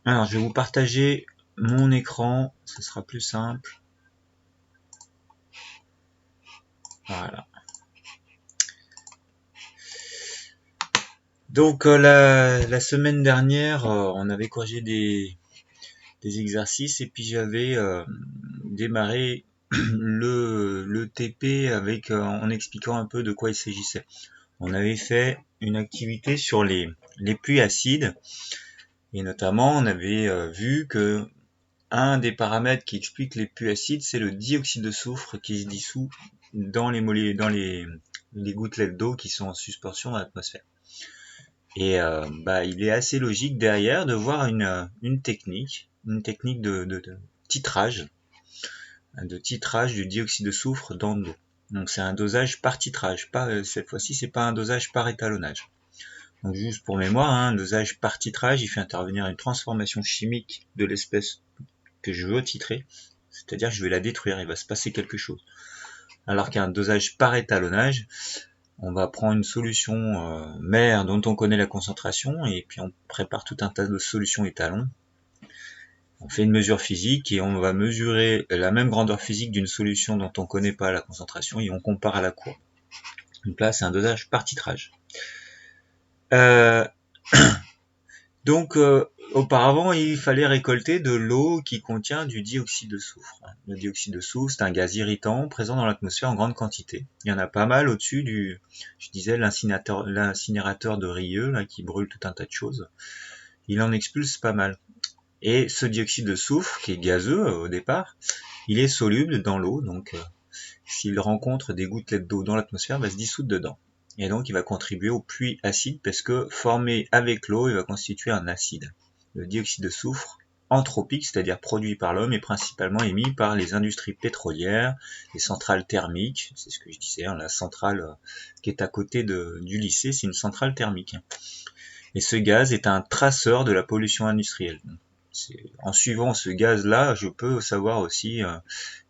Alors, je vais vous partager mon écran, ce sera plus simple. Voilà. Donc, la semaine dernière, on avait corrigé des exercices et puis j'avais démarré le TP avec en expliquant un peu de quoi il s'agissait. On avait fait une activité sur les pluies acides et notamment on avait vu que un des paramètres qui explique les pluies acides, c'est le dioxyde de soufre qui se dissout dans les gouttelettes d'eau qui sont en suspension dans l'atmosphère. Et il est assez logique derrière de voir une technique de titrage du dioxyde de soufre dans l'eau. Donc c'est un dosage par titrage, pas cette fois-ci c'est pas un dosage par étalonnage. Donc juste pour mémoire, un dosage par titrage, il fait intervenir une transformation chimique de l'espèce que je veux titrer, c'est-à-dire que je vais la détruire, il va se passer quelque chose. Alors qu'un dosage par étalonnage, on va prendre une solution mère dont on connaît la concentration et puis on prépare tout un tas de solutions étalons. On fait une mesure physique et on va mesurer la même grandeur physique d'une solution dont on connaît pas la concentration et on compare à la courbe. Donc là, c'est un dosage par titrage. Donc, auparavant, il fallait récolter de l'eau qui contient du dioxyde de soufre. Le dioxyde de soufre, c'est un gaz irritant présent dans l'atmosphère en grande quantité. Il y en a pas mal au-dessus je disais, l'incinérateur de Rieux, là, qui brûle tout un tas de choses. Il en expulse pas mal. Et ce dioxyde de soufre, qui est gazeux au départ, il est soluble dans l'eau, donc s'il rencontre des gouttelettes d'eau dans l'atmosphère, va se dissoudre dedans. Et donc il va contribuer aux pluies acides parce que formé avec l'eau, il va constituer un acide. Le dioxyde de soufre anthropique, c'est-à-dire produit par l'homme, est principalement émis par les industries pétrolières, les centrales thermiques, c'est ce que je disais, la centrale qui est à côté du lycée, c'est une centrale thermique. Et ce gaz est un traceur de la pollution industrielle. En suivant ce gaz-là, je peux savoir aussi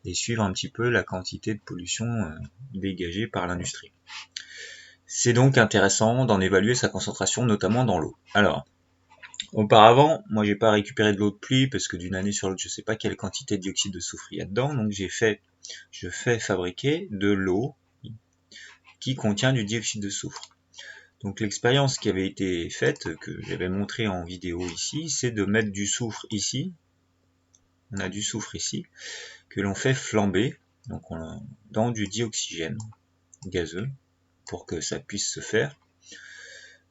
et suivre un petit peu la quantité de pollution dégagée par l'industrie. C'est donc intéressant d'en évaluer sa concentration, notamment dans l'eau. Alors, auparavant, moi j'ai pas récupéré de l'eau de pluie parce que d'une année sur l'autre, je sais pas quelle quantité de dioxyde de soufre il y a dedans, donc je fais fabriquer de l'eau qui contient du dioxyde de soufre. Donc l'expérience qui avait été faite, que j'avais montré en vidéo ici, c'est de mettre du soufre ici. On a du soufre ici, que l'on fait flamber donc dans du dioxygène gazeux pour que ça puisse se faire.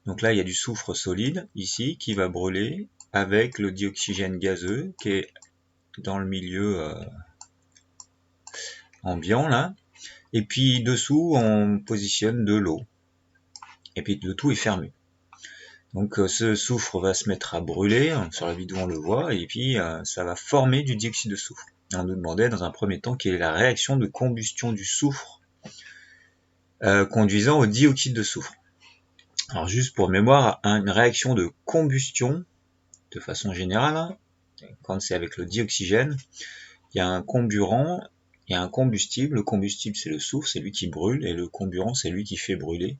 Donc là, il y a du soufre solide ici qui va brûler avec le dioxygène gazeux qui est dans le milieu ambiant là. Et puis dessous, on positionne de l'eau. Et puis le tout est fermé. Donc ce soufre va se mettre à brûler, sur la vidéo on le voit, et puis ça va former du dioxyde de soufre. Et on nous demandait dans un premier temps quelle est la réaction de combustion du soufre conduisant au dioxyde de soufre. Alors juste pour mémoire, une réaction de combustion, de façon générale, quand c'est avec le dioxygène, il y a un comburant, il y a un combustible. Le combustible c'est le soufre, c'est lui qui brûle, et le comburant c'est lui qui fait brûler.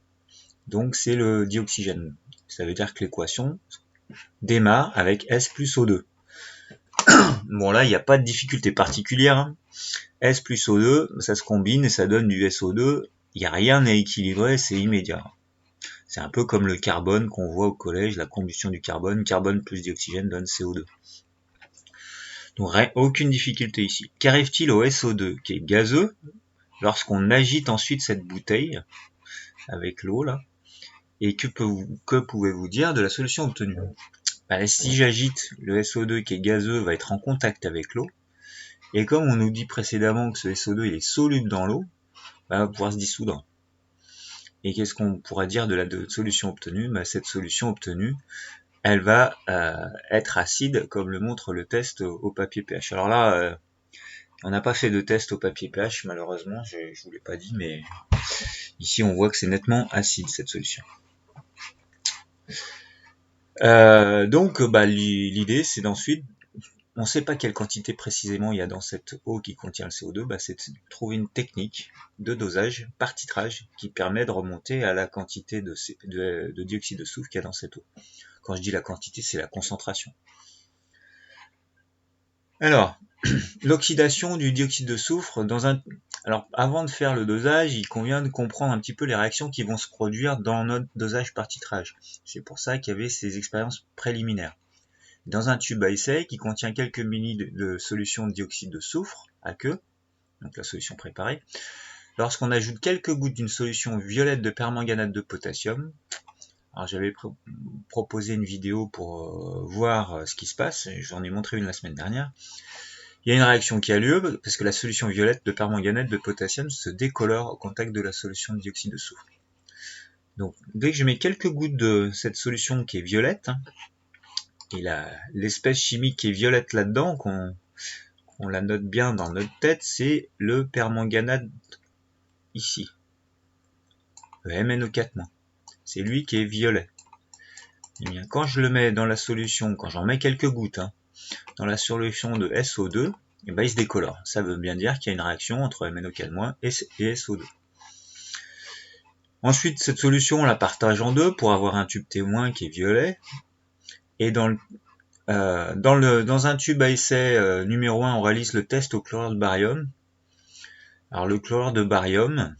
Donc c'est le dioxygène. Ça veut dire que l'équation démarre avec S plus O2. Bon là, il n'y a pas de difficulté particulière. S plus O2, ça se combine et ça donne du SO2. Il n'y a rien à équilibrer, c'est immédiat. C'est un peu comme le carbone qu'on voit au collège, la combustion du carbone. Carbone plus dioxygène donne CO2. Donc aucune difficulté ici. Qu'arrive-t-il au SO2 qui est gazeux lorsqu'on agite ensuite cette bouteille avec l'eau là? Et que pouvez-vous dire de la solution obtenue? Si j'agite, le SO2 qui est gazeux va être en contact avec l'eau. Et comme on nous dit précédemment que ce SO2 il est soluble dans l'eau, il va pouvoir se dissoudre. Et qu'est-ce qu'on pourra dire de la solution obtenue? Cette solution obtenue, elle va être acide, comme le montre le test au papier pH. Alors là, on n'a pas fait de test au papier pH, malheureusement, je vous l'ai pas dit, mais ici on voit que c'est nettement acide cette solution. Donc l'idée c'est d'ensuite, on ne sait pas quelle quantité précisément il y a dans cette eau qui contient le CO2, c'est de trouver une technique de dosage par titrage qui permet de remonter à la quantité de dioxyde de soufre qu'il y a dans cette eau. Quand je dis la quantité, c'est la concentration. Alors, l'oxydation du dioxyde de soufre Alors, avant de faire le dosage, il convient de comprendre un petit peu les réactions qui vont se produire dans notre dosage par titrage. C'est pour ça qu'il y avait ces expériences préliminaires. Dans un tube à essai qui contient quelques millilitres de solution de dioxyde de soufre, aqueux, donc la solution préparée, lorsqu'on ajoute quelques gouttes d'une solution violette de permanganate de potassium, alors j'avais proposé une vidéo pour voir ce qui se passe, j'en ai montré une la semaine dernière. Il y a une réaction qui a lieu parce que la solution violette de permanganate de potassium se décolore au contact de la solution de dioxyde de soufre. Donc dès que je mets quelques gouttes de cette solution qui est violette, et l'espèce chimique qui est violette là-dedans, qu'on la note bien dans notre tête, c'est le permanganate ici, le MnO4-. C'est lui qui est violet. Et bien, quand je le mets dans la solution, quand j'en mets quelques gouttes, dans la solution de SO2, et ben il se décolore. Ça veut bien dire qu'il y a une réaction entre MnO4- et SO2. Ensuite, cette solution, on la partage en deux pour avoir un tube témoin qui est violet. Et dans un tube à essai numéro 1, on réalise le test au chlorure de barium. Alors le chlorure de barium,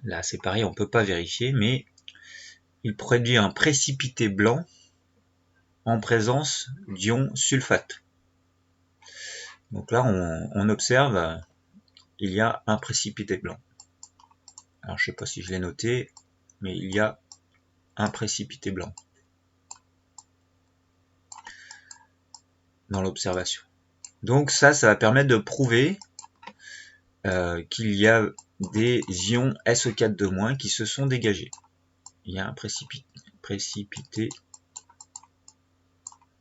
là c'est pareil, on peut pas vérifier, mais il produit un précipité blanc en présence d'ion sulfate. Donc là, on observe, il y a un précipité blanc. Alors je sais pas si je l'ai noté, mais il y a un précipité blanc dans l'observation. Donc ça va permettre de prouver qu'il y a des ions SO4- qui se sont dégagés. Il y a un précipité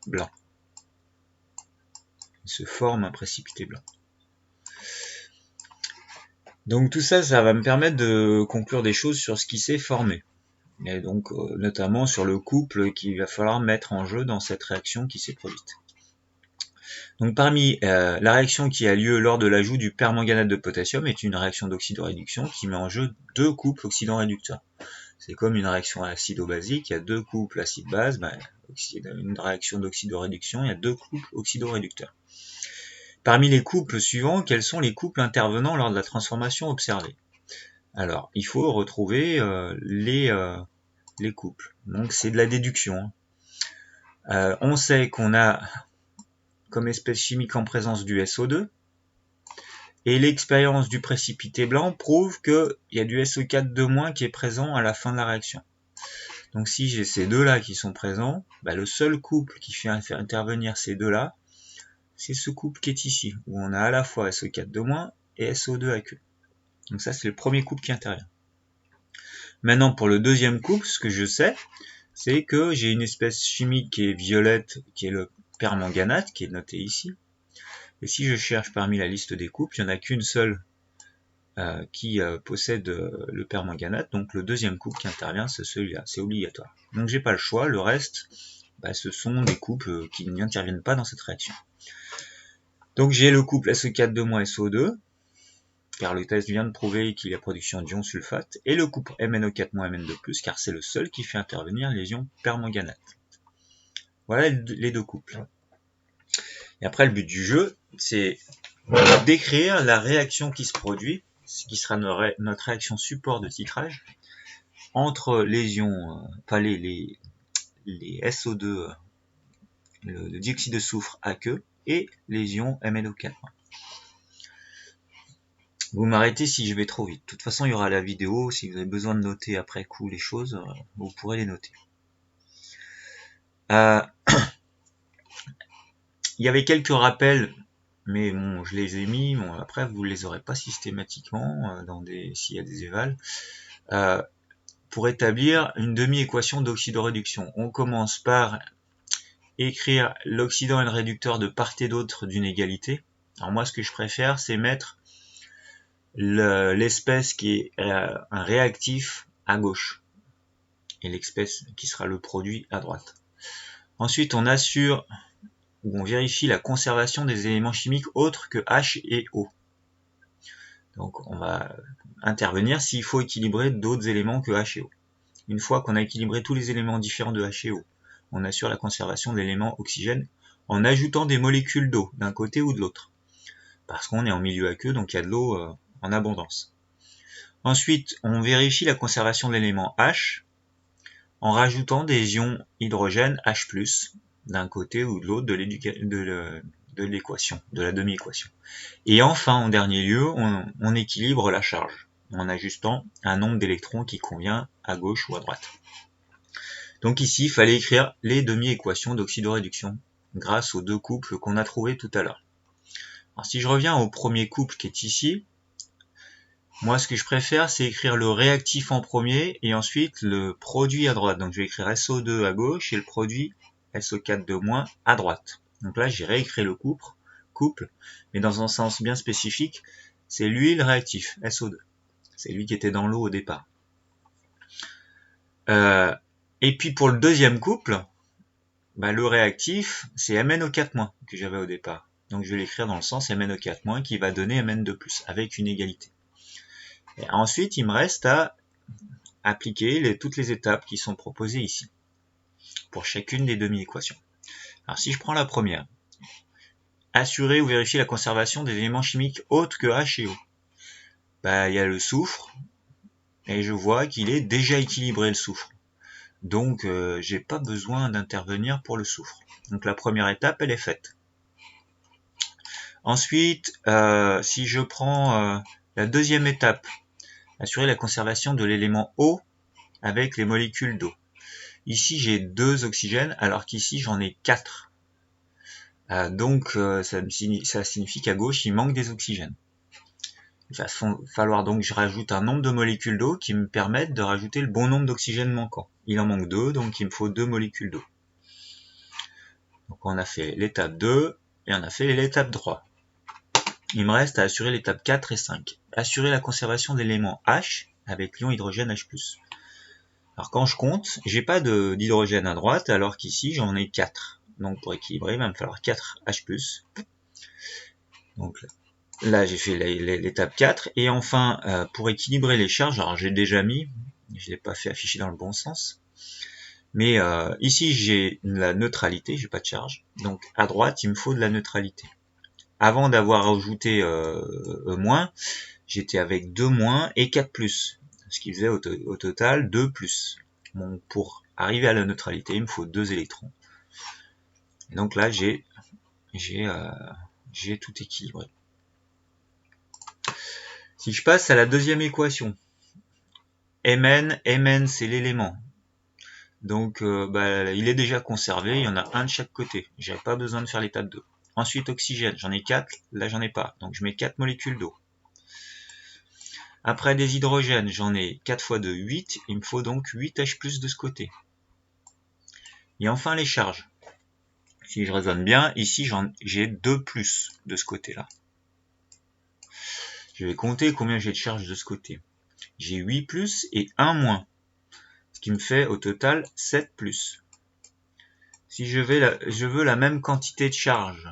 blanc. Il se forme un précipité blanc. Donc tout ça, ça va me permettre de conclure des choses sur ce qui s'est formé. Et donc notamment sur le couple qu'il va falloir mettre en jeu dans cette réaction qui s'est produite. Donc parmi la réaction qui a lieu lors de l'ajout du permanganate de potassium est une réaction d'oxydoréduction qui met en jeu deux couples oxydants-réducteurs. C'est comme une réaction acido-basique, il y a deux couples acide-base, une réaction d'oxydoréduction, il y a deux couples oxydoréducteurs. Parmi les couples suivants, quels sont les couples intervenant lors de la transformation observée? Alors, il faut retrouver les couples. Donc c'est de la déduction. On sait qu'on a comme espèce chimique en présence du SO2, et l'expérience du précipité blanc prouve qu'il y a du SO4- qui est présent à la fin de la réaction. Donc si j'ai ces deux-là qui sont présents, le seul couple qui fait intervenir ces deux-là, c'est ce couple qui est ici, où on a à la fois SO4- et SO2 aqueux. Donc ça c'est le premier couple qui intervient. Maintenant pour le deuxième couple, ce que je sais, c'est que j'ai une espèce chimique qui est violette, qui est le permanganate, qui est noté ici. Et si je cherche parmi la liste des couples, il n'y en a qu'une seule qui possède le permanganate, donc le deuxième couple qui intervient, c'est celui-là, c'est obligatoire. Donc j'ai pas le choix, le reste, ce sont des couples qui n'interviennent pas dans cette réaction. Donc j'ai le couple SO4- SO2, car le test vient de prouver qu'il y a production d'ions sulfate, et le couple MnO4- Mn2+, car c'est le seul qui fait intervenir les ions permanganate. Voilà les deux couples. Et après, le but du jeu, c'est d'écrire la réaction qui se produit, ce qui sera notre réaction support de titrage, entre les ions, les SO2, le dioxyde de soufre aqueux, et les ions MnO4. Vous m'arrêtez si je vais trop vite. De toute façon, il y aura la vidéo. Si vous avez besoin de noter après coup les choses, vous pourrez les noter. Il y avait quelques rappels, mais bon, je les ai mis. Bon, après, vous les aurez pas systématiquement s'il y a des évals. Pour établir une demi-équation d'oxydoréduction, on commence par écrire l'oxydant et le réducteur de part et d'autre d'une égalité. Alors moi, ce que je préfère, c'est mettre l'espèce qui est un réactif à gauche et l'espèce qui sera le produit à droite. Ensuite, on assure ou on vérifie la conservation des éléments chimiques autres que H et O. Donc on va intervenir s'il faut équilibrer d'autres éléments que H et O. Une fois qu'on a équilibré tous les éléments différents de H et O, on assure la conservation de l'élément oxygène en ajoutant des molécules d'eau d'un côté ou de l'autre. Parce qu'on est en milieu aqueux, donc il y a de l'eau en abondance. Ensuite, on vérifie la conservation de l'élément H en rajoutant des ions hydrogène H+, d'un côté ou de l'autre de l'équation, de la demi-équation. Et enfin, en dernier lieu, on équilibre la charge en ajustant un nombre d'électrons qui convient à gauche ou à droite. Donc ici, il fallait écrire les demi-équations d'oxydoréduction grâce aux deux couples qu'on a trouvés tout à l'heure. Alors si je reviens au premier couple qui est ici, moi ce que je préfère c'est écrire le réactif en premier et ensuite le produit à droite. Donc je vais écrire SO2 à gauche et le produit SO4 à droite. Donc là j'ai réécrit le couple, mais dans un sens bien spécifique, c'est lui le réactif, SO2. C'est lui qui était dans l'eau au départ. Et puis pour le deuxième couple, le réactif, c'est MnO4- que j'avais au départ. Donc je vais l'écrire dans le sens MnO4- qui va donner Mn2+, avec une égalité. Et ensuite, il me reste à appliquer toutes les étapes qui sont proposées ici, pour chacune des demi-équations. Alors si je prends la première, assurer ou vérifier la conservation des éléments chimiques autres que H et O. Il y a le soufre, et je vois qu'il est déjà équilibré le soufre. Donc j'ai pas besoin d'intervenir pour le soufre. Donc la première étape, elle est faite. Ensuite, si je prends la deuxième étape, assurer la conservation de l'élément O avec les molécules d'eau. Ici, j'ai 2 oxygènes, alors qu'ici, j'en ai 4. Donc, ça signifie qu'à gauche, il manque des oxygènes. Il va falloir donc que je rajoute un nombre de molécules d'eau qui me permettent de rajouter le bon nombre d'oxygènes manquants. Il en manque 2, donc il me faut 2 molécules d'eau. Donc on a fait l'étape 2 et on a fait l'étape 3. Il me reste à assurer l'étape 4 et 5. Assurer la conservation de l'élément H avec l'ion hydrogène H+. Alors quand je compte, j'ai pas d'hydrogène à droite, alors qu'ici j'en ai 4. Donc pour équilibrer, il va me falloir 4 H+. Donc là j'ai fait l'étape 4. Et enfin, pour équilibrer les charges, alors j'ai déjà mis, je l'ai pas fait afficher dans le bon sens. Mais ici j'ai la neutralité, j'ai pas de charge. Donc à droite, il me faut de la neutralité. Avant d'avoir ajouté moins, j'étais avec 2 moins et 4 plus, ce qui faisait au total 2 plus. Bon, pour arriver à la neutralité, il me faut 2 électrons. Et donc là, j'ai tout équilibré. Si je passe à la deuxième équation, Mn c'est l'élément. Donc il est déjà conservé, il y en a un de chaque côté. J'avais pas besoin de faire l'étape 2. Ensuite, oxygène, j'en ai 4, là j'en ai pas. Donc je mets 4 molécules d'eau. Après des hydrogènes, j'en ai 4 fois 2, 8. Il me faut donc 8 H+ de ce côté. Et enfin les charges. Si je raisonne bien, ici j'ai 2 plus de ce côté-là. Je vais compter combien j'ai de charges de ce côté. J'ai 8 plus et 1 moins. Ce qui me fait au total 7 plus. Si je veux la même quantité de charge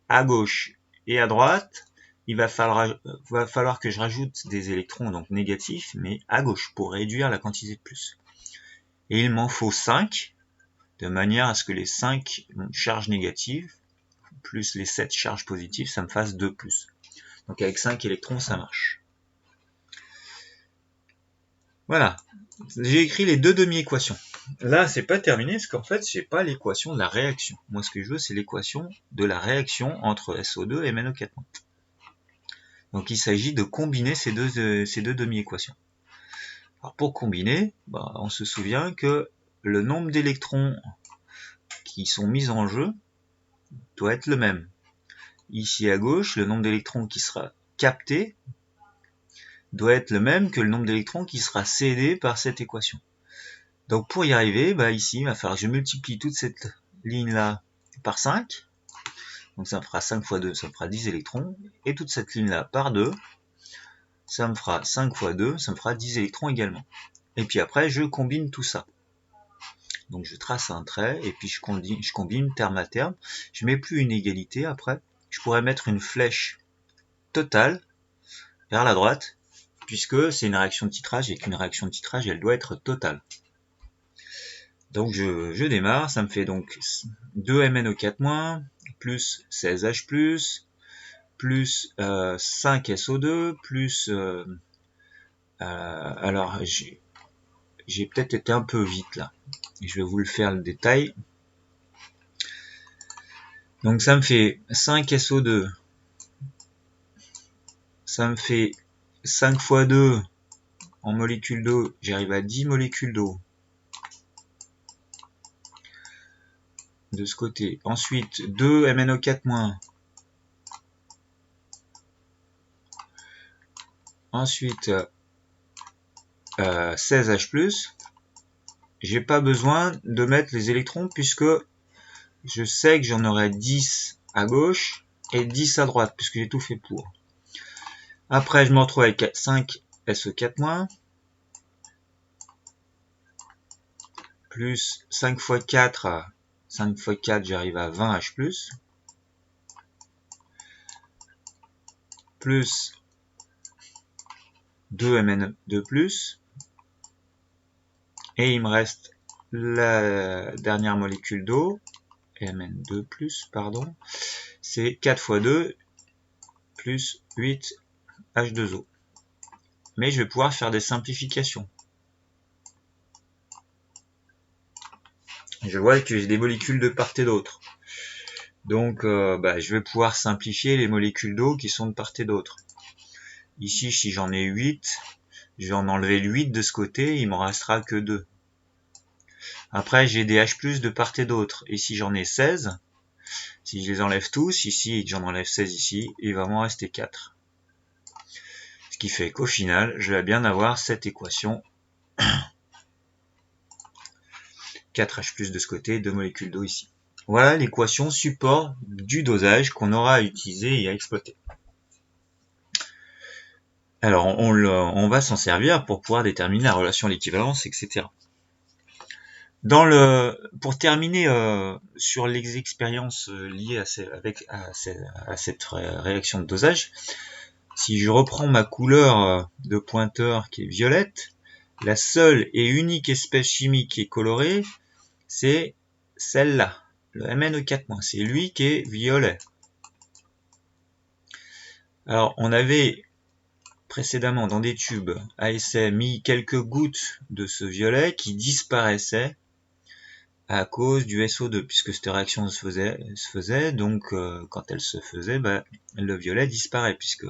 à gauche et à droite, il va falloir que je rajoute des électrons donc négatifs, mais à gauche, pour réduire la quantité de plus. Et il m'en faut 5, de manière à ce que les 5 charges négatives, plus les 7 charges positives, ça me fasse 2 plus. Donc avec 5 électrons, ça marche. Voilà, j'ai écrit les 2 demi-équations. Là, c'est pas terminé, parce qu'en fait, j'ai pas l'équation de la réaction. Moi, ce que je veux, c'est l'équation de la réaction entre SO2 et MnO4-. Donc il s'agit de combiner ces deux demi-équations. Alors pour combiner, on se souvient que le nombre d'électrons qui sont mis en jeu doit être le même. Ici à gauche, le nombre d'électrons qui sera capté doit être le même que le nombre d'électrons qui sera cédé par cette équation. Donc pour y arriver, ici, il va falloir que je multiplie toute cette ligne-là par 5. Donc ça me fera 5 fois 2, ça me fera 10 électrons. Et toute cette ligne-là par 2, ça me fera 5 fois 2, ça me fera 10 électrons également. Et puis après, je combine tout ça. Donc je trace un trait, et puis je combine terme à terme. Je mets plus une égalité après. Je pourrais mettre une flèche totale vers la droite, puisque c'est une réaction de titrage, et qu'une réaction de titrage, elle doit être totale. Donc je démarre, ça me fait donc 2MnO4- plus 16H+, plus 5SO2, plus... alors, j'ai peut-être été un peu vite là. Je vais vous le faire le détail. Donc ça me fait 5SO2. Ça me fait 5 fois 2 en molécules d'eau. J'arrive à 10 molécules d'eau. De ce côté. Ensuite, 2 MnO4-. Ensuite, 16H+. J'ai pas besoin de mettre les électrons puisque je sais que j'en aurai 10 à gauche et 10 à droite puisque j'ai tout fait pour. Après, je me retrouve avec 5 SE4-, plus 5 fois 4, 5 fois 4, j'arrive à 20 H+, plus 2 Mn2+, et il me reste la dernière molécule d'eau, Mn2+, pardon, c'est 4 fois 2, plus 8 H2O. Mais je vais pouvoir faire des simplifications. Je vois que j'ai des molécules de part et d'autre. Donc je vais pouvoir simplifier les molécules d'eau qui sont de part et d'autre. Ici, si j'en ai 8, je vais en enlever le 8 de ce côté, il m'en restera que 2. Après, j'ai des H+ de part et d'autre. Et si j'en ai 16, si je les enlève tous, ici, j'en enlève 16 ici, il va m'en rester 4. Ce qui fait qu'au final, je vais bien avoir cette équation. 4 H+ de ce côté, 2 molécules d'eau ici. Voilà l'équation support du dosage qu'on aura à utiliser et à exploiter. Alors, on va s'en servir pour pouvoir déterminer la relation à l'équivalence, etc. Pour terminer sur les expériences liées à cette réaction de dosage, si je reprends ma couleur de pointeur qui est violette, la seule et unique espèce chimique qui est colorée, c'est celle-là, le MnO4-, c'est lui qui est violet. Alors, on avait précédemment dans des tubes à essai mis quelques gouttes de ce violet qui disparaissaient à cause du SO2, puisque cette réaction se faisait donc quand elle se faisait, le violet disparaît, puisque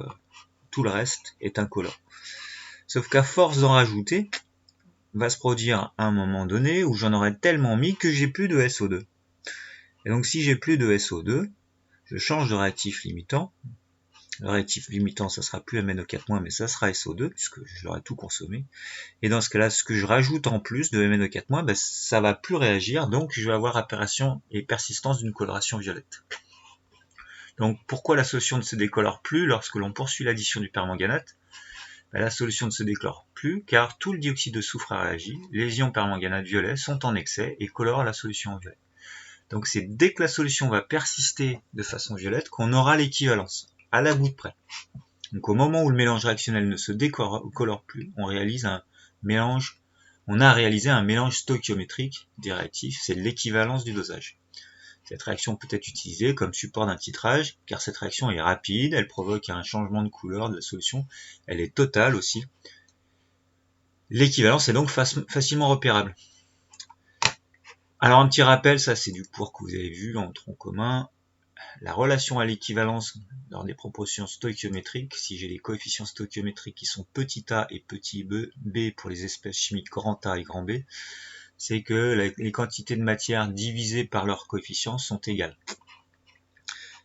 tout le reste est incolore. Sauf qu'à force d'en rajouter, va se produire un moment donné où j'en aurai tellement mis que j'ai plus de SO2. Et donc si j'ai plus de SO2, je change de réactif limitant. Le réactif limitant, ça sera plus MnO4-, mais ça sera SO2, puisque je l'aurai tout consommé. Et dans ce cas-là, ce que je rajoute en plus de MnO4-, ça va plus réagir, donc je vais avoir apparition et persistance d'une coloration violette. Donc pourquoi la solution ne se décolore plus lorsque l'on poursuit l'addition du permanganate? La solution ne se décolore plus car tout le dioxyde de soufre a réagi, les ions permanganate violet sont en excès et colorent la solution en violet. Donc c'est dès que la solution va persister de façon violette qu'on aura l'équivalence, à la goutte près. Donc au moment où le mélange réactionnel ne se décolore plus, on a réalisé un mélange stoichiométrique des réactifs, c'est l'équivalence du dosage. Cette réaction peut être utilisée comme support d'un titrage, car cette réaction est rapide, elle provoque un changement de couleur de la solution, elle est totale aussi. L'équivalence est donc facilement repérable. Alors un petit rappel, ça c'est du cours que vous avez vu en tronc commun. La relation à l'équivalence dans des proportions stoichiométriques, si j'ai les coefficients stoichiométriques qui sont petit a et petit b pour les espèces chimiques grand A et grand B, c'est que les quantités de matière divisées par leurs coefficients sont égales.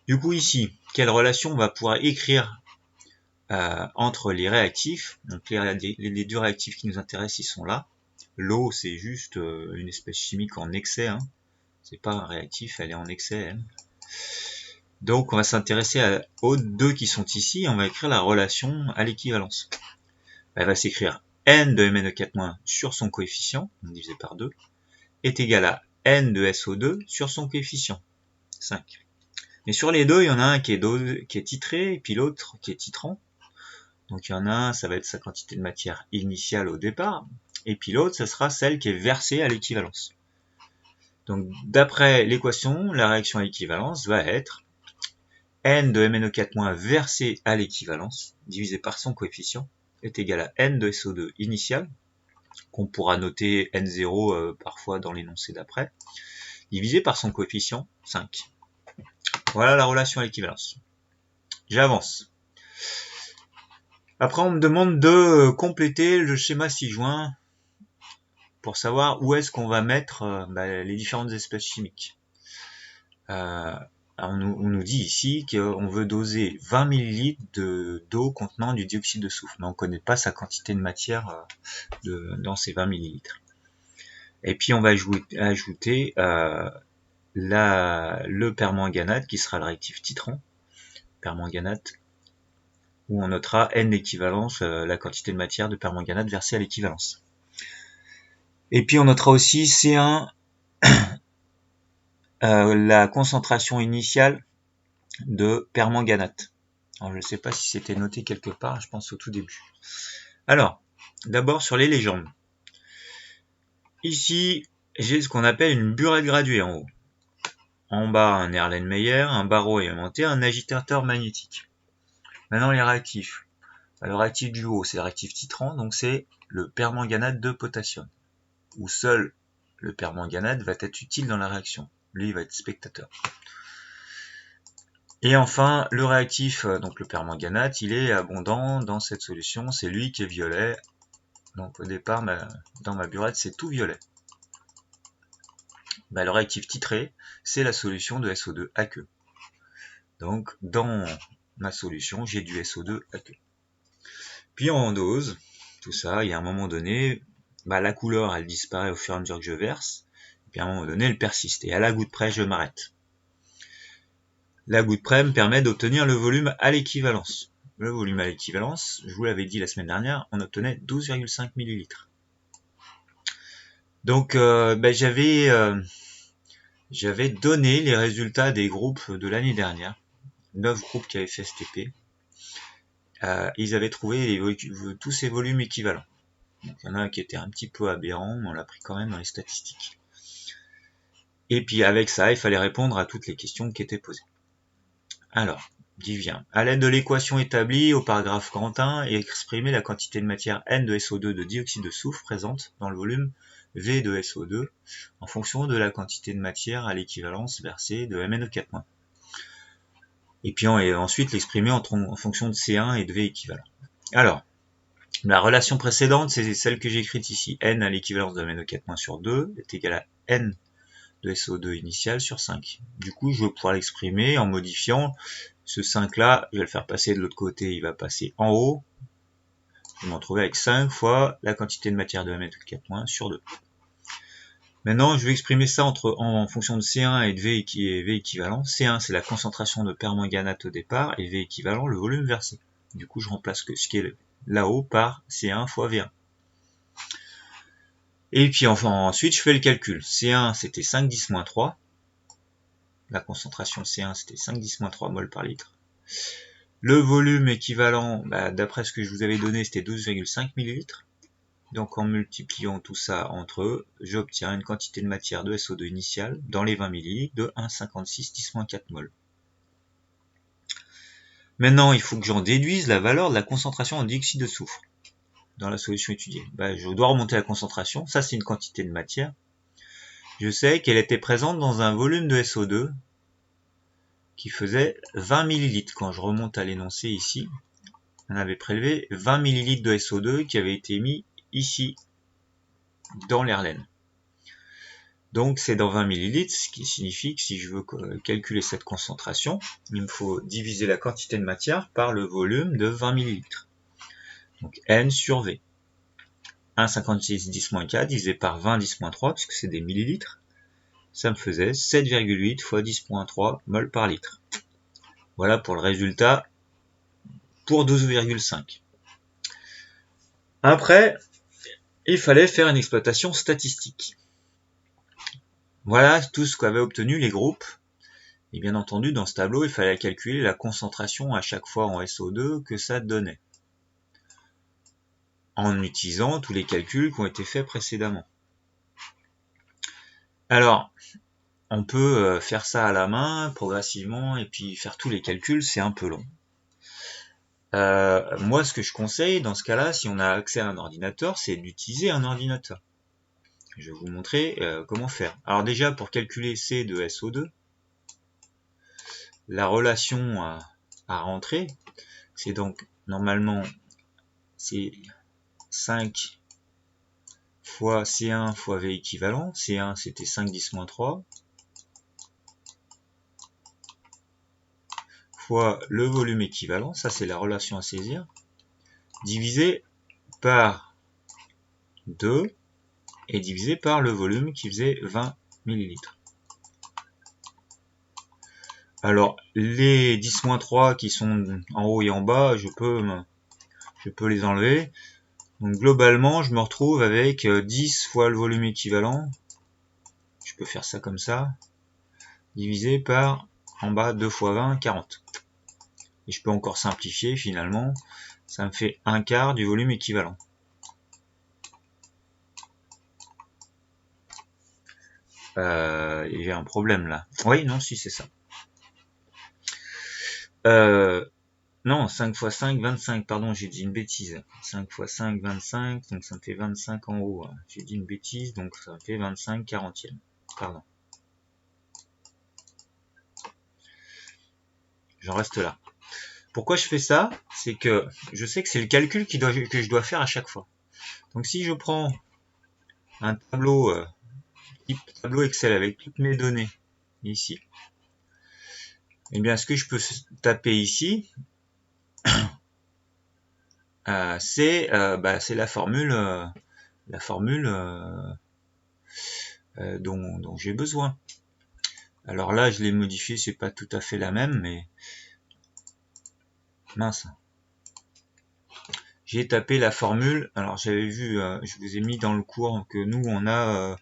Du coup ici, quelle relation on va pouvoir écrire entre les réactifs? Donc les deux réactifs qui nous intéressent, ils sont là. L'eau, c'est juste une espèce chimique en excès, hein. C'est pas un réactif, elle est en excès, elle. Donc on va s'intéresser aux deux qui sont ici, et on va écrire la relation à l'équivalence. Elle va s'écrire N de MnO4- sur son coefficient, divisé par 2, est égal à N de SO2 sur son coefficient, 5. Mais sur les deux, il y en a un qui est titré, et puis l'autre qui est titrant. Donc il y en a un, ça va être sa quantité de matière initiale au départ, et puis l'autre, ça sera celle qui est versée à l'équivalence. Donc d'après l'équation, la réaction à équivalence va être n de MnO4- versé à l'équivalence, divisé par son coefficient, est égal à n de SO2 initial, qu'on pourra noter N0 parfois dans l'énoncé d'après, divisé par son coefficient 5. Voilà la relation à l'équivalence. J'avance. Après, on me demande de compléter le schéma ci-joint pour savoir où est-ce qu'on va mettre les différentes espèces chimiques. On nous dit ici qu'on veut doser 20 ml d'eau contenant du dioxyde de soufre, mais on ne connaît pas sa quantité de matière dans ces 20 ml. Et puis on va ajouter le permanganate qui sera le réactif titrant, permanganate, où on notera N équivalence, la quantité de matière de permanganate versée à l'équivalence. Et puis on notera aussi C1, la concentration initiale de permanganate. Alors je ne sais pas si c'était noté quelque part, je pense au tout début. Alors, d'abord sur les légendes. Ici, j'ai ce qu'on appelle une burette graduée en haut. En bas, un Erlenmeyer, un barreau aimanté, un agitateur magnétique. Maintenant, les réactifs. Le réactif du haut, c'est le réactif titrant, donc c'est le permanganate de potassium, où seul le permanganate va être utile dans la réaction. Lui, il va être spectateur. Et enfin, le réactif, donc le permanganate, il est abondant dans cette solution, c'est lui qui est violet. Donc au départ, dans ma burette, c'est tout violet. Le réactif titré, c'est la solution de SO2 aqueux. Donc dans ma solution, j'ai du SO2 aqueux. Puis on dose tout ça, et à un moment donné, la couleur elle disparaît au fur et à mesure que je verse, et puis à un moment donné elle persiste, et à la goutte près je m'arrête. La goutte près me permet d'obtenir le volume à l'équivalence. Le volume à l'équivalence, je vous l'avais dit la semaine dernière, on obtenait 12,5 ml. Donc j'avais donné les résultats des groupes de l'année dernière, 9 groupes qui avaient fait STP. Ils avaient trouvé tous ces volumes équivalents. Donc, il y en a un qui était un petit peu aberrant, mais on l'a pris quand même dans les statistiques. Et puis avec ça, il fallait répondre à toutes les questions qui étaient posées. Alors, j'y viens. À l'aide de l'équation établie au paragraphe 41 et exprimer la quantité de matière N de SO2 de dioxyde de soufre présente dans le volume V de SO2 en fonction de la quantité de matière à l'équivalence versée de MnO4-. Et puis ensuite l'exprimer en fonction de C1 et de V équivalent. Alors, la relation précédente, c'est celle que j'ai écrite ici. N à l'équivalence de MnO4- sur 2 est égal à N de SO2 initial sur 5. Du coup, je vais pouvoir l'exprimer en modifiant ce 5 là, je vais le faire passer de l'autre côté, il va passer en haut. Je vais m'en trouver avec 5 fois la quantité de matière de MnO4- sur 2. Maintenant, je vais exprimer ça en fonction de C1 et de V équivalent. C1, c'est la concentration de permanganate au départ, et V équivalent, le volume versé. Du coup, je remplace ce qui est là-haut par C1 fois V1. Et puis ensuite, je fais le calcul. C1, c'était 5-10-3. La concentration C1, c'était 5-10-3 mol par litre. Le volume équivalent, d'après ce que je vous avais donné, c'était 12,5 ml. Donc en multipliant tout ça entre eux, j'obtiens une quantité de matière de SO2 initiale dans les 20 ml de 1,56 10-4 mol. Maintenant, il faut que j'en déduise la valeur de la concentration en dioxyde de soufre dans la solution étudiée. Je dois remonter la concentration, ça c'est une quantité de matière. Je sais qu'elle était présente dans un volume de SO2 qui faisait 20 ml. Quand je remonte à l'énoncé ici, on avait prélevé 20 ml de SO2 qui avait été mis ici dans l'Erlen. Donc c'est dans 20 ml, ce qui signifie que si je veux calculer cette concentration, il me faut diviser la quantité de matière par le volume de 20 ml. Donc N sur V. 1,56 10-4 divisé par 20 10-3, puisque c'est des millilitres, ça me faisait 7,8 fois 10,3 mol par litre. Voilà pour le résultat pour 12,5. Après, il fallait faire une exploitation statistique. Voilà tout ce qu'avaient obtenu les groupes. Et bien entendu, dans ce tableau, il fallait calculer la concentration à chaque fois en SO2 que ça donnait, en utilisant tous les calculs qui ont été faits précédemment. Alors, on peut faire ça à la main, progressivement, et puis faire tous les calculs, c'est un peu long. Moi, ce que je conseille dans ce cas-là, si on a accès à un ordinateur, c'est d'utiliser un ordinateur. Je vais vous montrer comment faire. Alors déjà, pour calculer C de SO2, la relation à rentrer, c'est donc normalement c'est 5 fois C1 fois V équivalent. C1 c'était 5 10-3 fois le volume équivalent, ça c'est la relation à saisir, divisé par 2 et divisé par le volume qui faisait 20 ml. Alors les 10-3 qui sont en haut et en bas, je peux les enlever. Donc globalement, je me retrouve avec 10 fois le volume équivalent. Je peux faire ça comme ça. Divisé par, en bas, 2 fois 20, 40. Et je peux encore simplifier finalement. Ça me fait un quart du volume équivalent. Il y a un problème là. Oui, non, si c'est ça. Non, 5 fois 5, 25, pardon, j'ai dit une bêtise. 5 fois 5, 25, donc ça me fait 25 en haut. J'ai dit une bêtise, donc ça me fait 25 40e. Pardon. J'en reste là. Pourquoi je fais ça? C'est que je sais que c'est le calcul que je dois faire à chaque fois. Donc si je prends un tableau, type tableau Excel avec toutes mes données ici, eh bien ce que je peux taper ici, c'est la formule, dont j'ai besoin. Alors là, je l'ai modifié, c'est pas tout à fait la même, mais mince. J'ai tapé la formule. Alors j'avais vu, je vous ai mis dans le cours que nous on a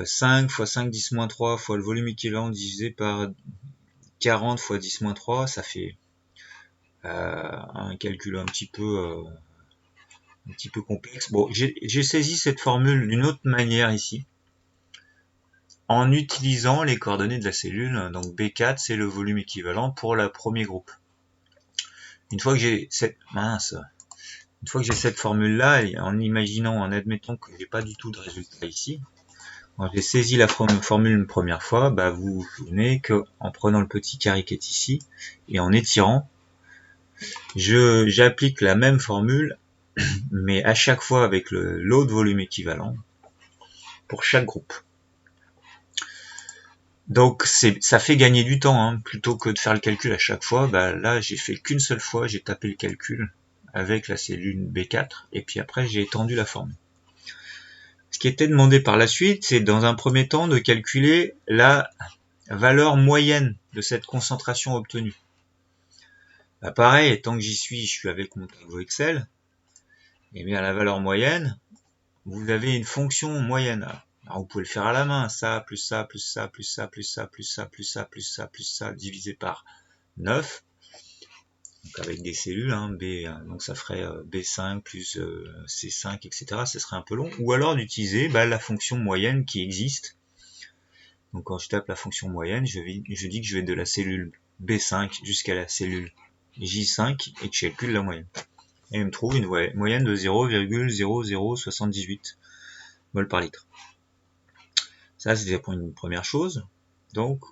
5 fois 5 10-3 fois le volume équivalent divisé par 40 fois 10-3, ça fait un calcul un petit peu complexe. Bon, j'ai saisi cette formule d'une autre manière ici, en utilisant les coordonnées de la cellule. Donc B4, c'est le volume équivalent pour le premier groupe. Une fois que j'ai cette formule-là, en imaginant, en admettant que j'ai pas du tout de résultat ici, quand j'ai saisi la formule une première fois, vous vous souvenez que en prenant le petit carré qui est ici et en étirant, j'applique la même formule, mais à chaque fois avec l'autre volume équivalent pour chaque groupe. Donc ça fait gagner du temps, hein. Plutôt que de faire le calcul à chaque fois, là j'ai fait qu'une seule fois, j'ai tapé le calcul avec la cellule B4 et puis après j'ai étendu la formule. Ce qui était demandé par la suite, c'est dans un premier temps de calculer la valeur moyenne de cette concentration obtenue. Pareil, tant que j'y suis, je suis avec mon tableau Excel. Et bien la valeur moyenne, vous avez une fonction moyenne. Alors vous pouvez le faire à la main, ça, plus ça, plus ça, plus ça, plus ça, plus ça, plus ça, plus ça, plus ça, divisé par 9. Donc avec des cellules, donc ça ferait B5 plus C5, etc. Ce serait un peu long. Ou alors d'utiliser la fonction moyenne qui existe. Donc quand je tape la fonction moyenne, je dis que je vais de la cellule B5 jusqu'à la cellule J5 et que je calcule la moyenne. Et il me trouve une moyenne de 0,0078 mol par litre. Ça, c'est pour une première chose. Donc,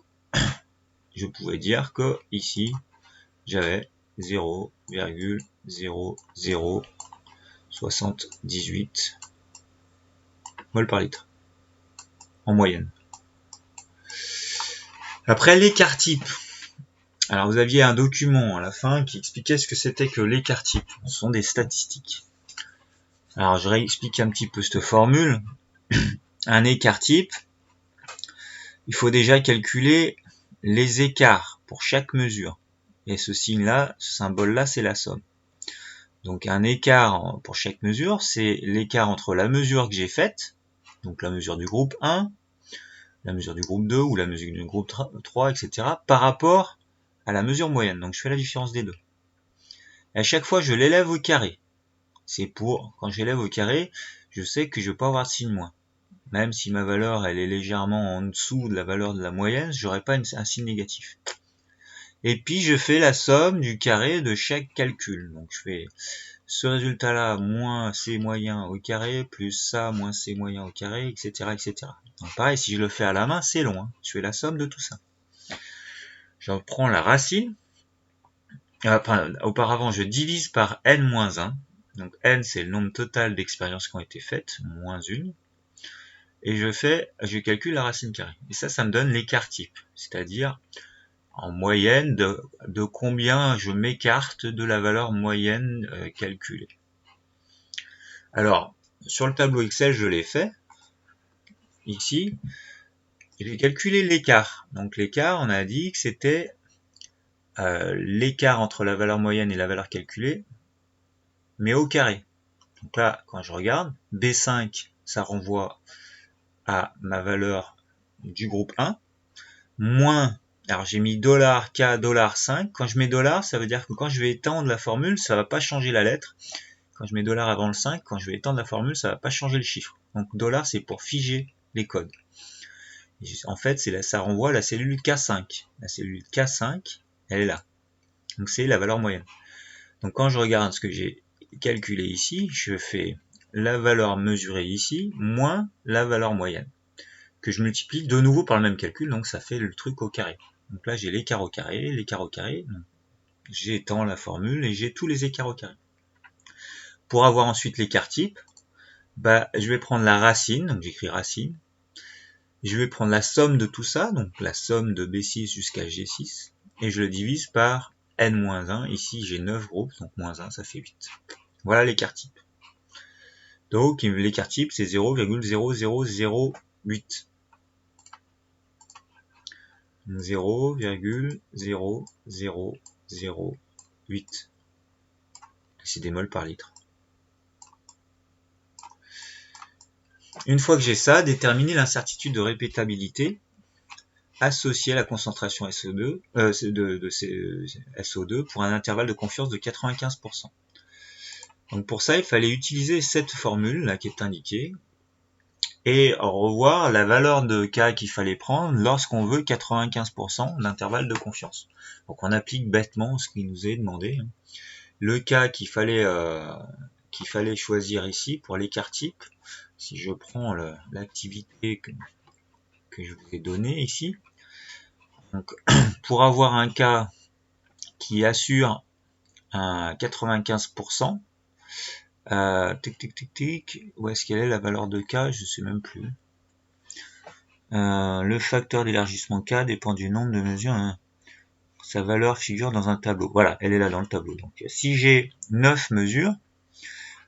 je pouvais dire que ici, j'avais 0,0078 mol par litre en moyenne. Après, l'écart type. Alors, vous aviez un document à la fin qui expliquait ce que c'était que l'écart type. Ce sont des statistiques. Alors, je réexplique un petit peu cette formule. Un écart type, il faut déjà calculer les écarts pour chaque mesure. Et ce signe-là, ce symbole-là, c'est la somme. Donc un écart pour chaque mesure, c'est l'écart entre la mesure que j'ai faite, donc la mesure du groupe 1, la mesure du groupe 2 ou la mesure du groupe 3, etc., par rapport à la mesure moyenne. Donc je fais la différence des deux. Et à chaque fois, je l'élève au carré. C'est pour, quand j'élève au carré, je sais que je ne vais pas avoir de signe moins. Même si ma valeur elle est légèrement en dessous de la valeur de la moyenne, j'aurai pas un signe négatif. Et puis je fais la somme du carré de chaque calcul. Donc je fais ce résultat-là moins C moyen au carré, plus ça moins C moyen au carré, etc. etc. Donc pareil, si je le fais à la main, c'est long. Hein. Je fais la somme de tout ça. Je prends la racine. Enfin, auparavant, je divise par n-1. Donc n, c'est le nombre total d'expériences qui ont été faites, moins une. Et je calcule la racine carrée. Et ça me donne l'écart type. C'est-à-dire, en moyenne, de combien je m'écarte de la valeur moyenne calculée. Alors, sur le tableau Excel, je l'ai fait. Ici, j'ai calculé l'écart. Donc l'écart, on a dit que c'était l'écart entre la valeur moyenne et la valeur calculée, mais au carré. Donc là, quand je regarde, B5, ça renvoie à ma valeur du groupe 1, moins, alors j'ai mis $K, $5. Quand je mets $, ça veut dire que quand je vais étendre la formule, ça va pas changer la lettre. Quand je mets $, avant le 5, quand je vais étendre la formule, ça va pas changer le chiffre. Donc $, c'est pour figer les codes. En fait, ça renvoie à la cellule K5. La cellule K5, elle est là. Donc c'est la valeur moyenne. Donc quand je regarde ce que j'ai calculé ici, je fais la valeur mesurée ici, moins la valeur moyenne, que je multiplie de nouveau par le même calcul, donc ça fait le truc au carré. Donc là j'ai l'écart au carré, j'étends la formule et j'ai tous les écarts au carré. Pour avoir ensuite l'écart type, je vais prendre la racine, donc j'écris racine, je vais prendre la somme de tout ça, donc la somme de B6 jusqu'à G6, et je le divise par n-1, ici j'ai 9 groupes, donc moins 1 ça fait 8. Voilà l'écart type. Donc l'écart type c'est 0,0008. 0,0008. C'est des moles par litre. Une fois que j'ai ça, déterminer l'incertitude de répétabilité associée à la concentration SO2, SO2 pour un intervalle de confiance de 95%. Donc pour ça, il fallait utiliser cette formule là qui est indiquée et revoir la valeur de K qu'il fallait prendre lorsqu'on veut 95% d'intervalle de confiance. Donc on applique bêtement ce qui nous est demandé. Le K qu'il fallait choisir ici pour l'écart type, si je prends l'activité que je vous ai donnée ici, donc pour avoir un K qui assure un 95%, où est-ce qu'elle est la valeur de K? Je sais même plus. Le facteur d'élargissement K dépend du nombre de mesures. Hein. Sa valeur figure dans un tableau. Voilà, elle est là dans le tableau. Donc si j'ai 9 mesures,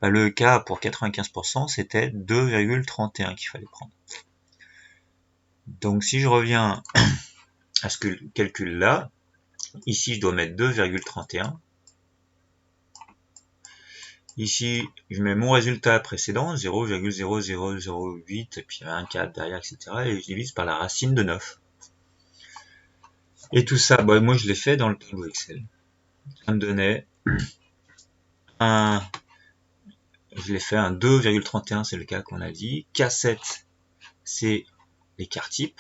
le K pour 95%, c'était 2,31 qu'il fallait prendre. Donc si je reviens à ce calcul-là, ici je dois mettre 2,31. Ici, je mets mon résultat précédent, 0,0008, et puis un 4 derrière, etc. Et je divise par la racine de 9. Et tout ça, moi je l'ai fait dans le tableau Excel. Ça me donnait je l'ai fait un 2,31, c'est le cas qu'on a dit. K7, c'est l'écart type,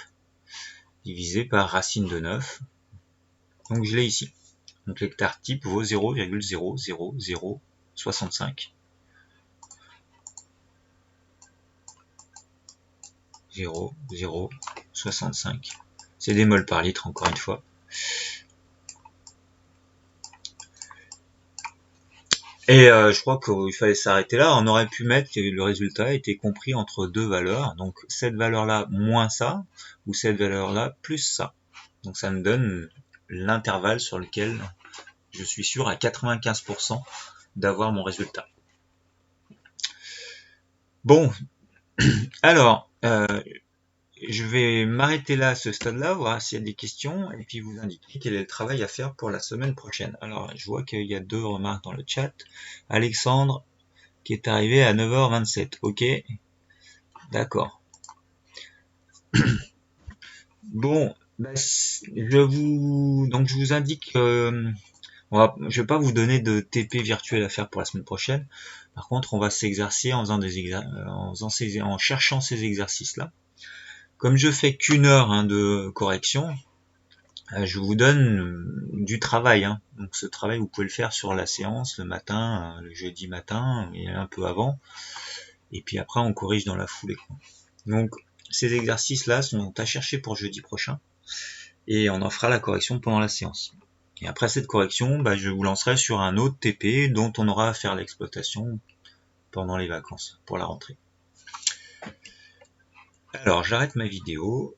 divisé par racine de 9. Donc je l'ai ici. Donc l'écart type vaut 0,00065. 0,065. C'est des moles par litre, encore une fois. Et je crois qu'il fallait s'arrêter là. On aurait pu mettre que le résultat était compris entre deux valeurs. Donc cette valeur-là moins ça, ou cette valeur-là plus ça. Donc ça me donne l'intervalle sur lequel je suis sûr à 95% d'avoir mon résultat. Bon, alors, je vais m'arrêter là à ce stade-là, voir s'il y a des questions, et puis vous indiquer quel est le travail à faire pour la semaine prochaine. Alors, je vois qu'il y a 2 remarques dans le chat. Alexandre, qui est arrivé à 9h27. Ok, d'accord. Bon, je vous indique, je vais pas vous donner de TP virtuel à faire pour la semaine prochaine. Par contre, on va s'exercer en cherchant ces exercices-là. Comme je fais qu'1 heure de correction, je vous donne du travail. Donc ce travail, vous pouvez le faire sur la séance, le matin, le jeudi matin, et un peu avant. Et puis après, on corrige dans la foulée. Donc ces exercices-là sont à chercher pour jeudi prochain. Et on en fera la correction pendant la séance. Et après cette correction, je vous lancerai sur un autre TP dont on aura à faire l'exploitation pendant les vacances, pour la rentrée. Alors j'arrête ma vidéo.